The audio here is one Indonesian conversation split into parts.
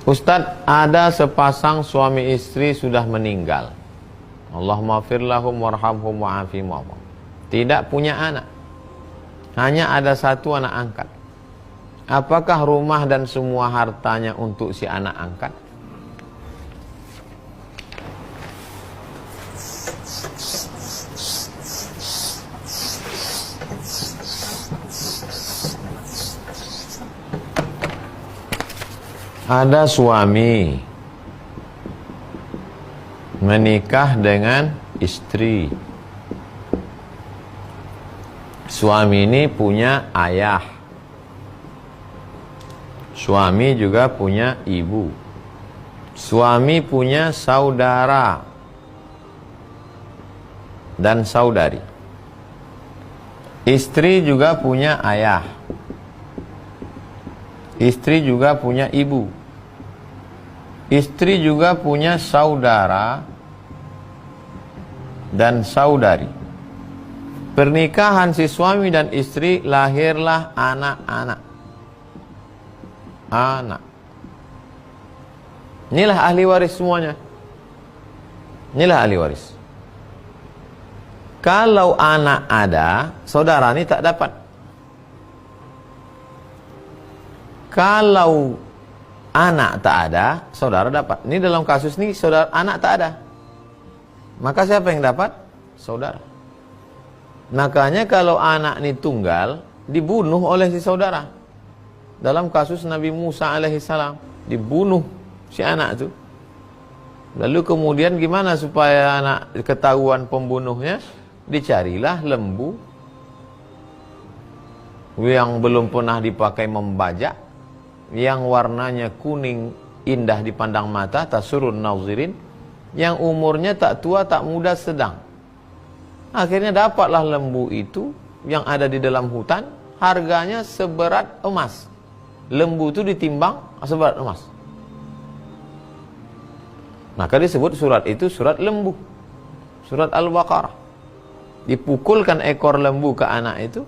Ustadz, ada sepasang suami istri sudah meninggal. Allahumma fir lahum warhamhum wa'afihim wa'afihim. Tidak punya anak. Hanya ada satu anak angkat. Apakah rumah dan semua hartanya untuk si anak angkat? Ada suami menikah dengan istri. Suami ini punya ayah. Suami juga punya ibu. Suami punya saudara dan saudari. Istri juga punya ayah. Istri juga punya ibu. Istri juga punya saudara dan saudari. Pernikahan si suami dan istri, lahirlah anak-anak. Anak. Inilah ahli waris semuanya. Inilah ahli waris. Kalau anak ada, saudara ini tak dapat. Kalau anak tak ada, saudara dapat. Ini dalam kasus ini saudara anak tak ada. Maka siapa yang dapat? Saudara. Makanya kalau anak ini tunggal, dibunuh oleh si saudara. Dalam kasus Nabi Musa alaihissalam, dibunuh si anak itu. Lalu kemudian gimana supaya anak ketahuan pembunuhnya? Dicarilah lembu yang belum pernah dipakai membajak, yang warnanya kuning indah dipandang mata, tasurun nazirin, yang umurnya tak tua tak muda sedang. Akhirnya dapatlah lembu itu yang ada di dalam hutan, harganya seberat emas. Lembu itu ditimbang seberat emas. Maka disebut surat itu surat lembu, surat Al-Baqarah. Dipukulkan ekor lembu ke anak itu,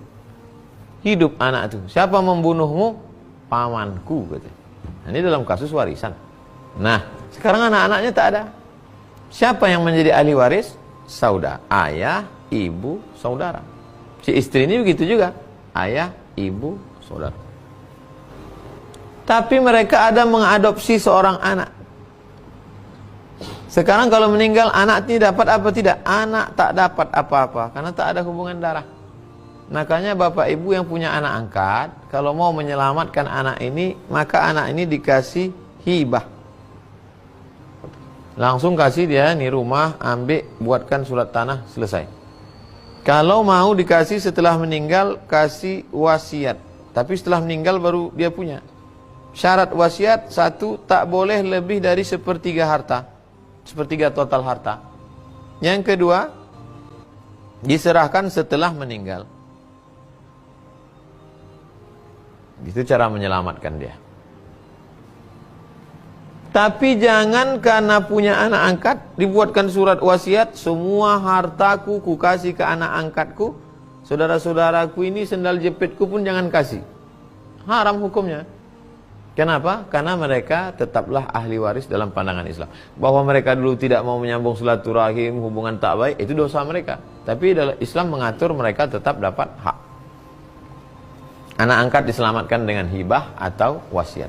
hidup anak itu. Siapa membunuhmu? Pamanku, katanya. Nah, ini dalam kasus warisan. Nah, sekarang anak-anaknya tak ada. Siapa yang menjadi ahli waris? Saudara, ayah, ibu, saudara. Si istri ini begitu juga, ayah, ibu, saudara. Tapi mereka ada mengadopsi seorang anak. Sekarang kalau meninggal, anak ini dapat apa tidak? Anak tak dapat apa-apa, karena tak ada hubungan darah. Makanya bapak ibu yang punya anak angkat, kalau mau menyelamatkan anak ini, maka anak ini dikasih hibah. Langsung kasih dia nih rumah, ambil, buatkan surat tanah, selesai. Kalau mau dikasih setelah meninggal, kasih wasiat. Tapi setelah meninggal baru dia punya. Syarat wasiat, satu, tak boleh lebih dari sepertiga harta. Sepertiga total harta. Yang kedua, diserahkan setelah meninggal. Itu cara menyelamatkan dia. Tapi jangan karena punya anak angkat, dibuatkan surat wasiat, semua hartaku ku kasih ke anak angkatku, saudara-saudaraku ini sendal jepitku pun jangan kasih. Haram hukumnya. Kenapa? Karena mereka tetaplah ahli waris dalam pandangan Islam. Bahwa mereka dulu tidak mau menyambung silaturahim, hubungan tak baik, itu dosa mereka. Tapi dalam Islam mengatur mereka tetap dapat hak. Anak angkat diselamatkan dengan hibah atau wasiat.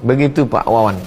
Begitu Pak Wawan.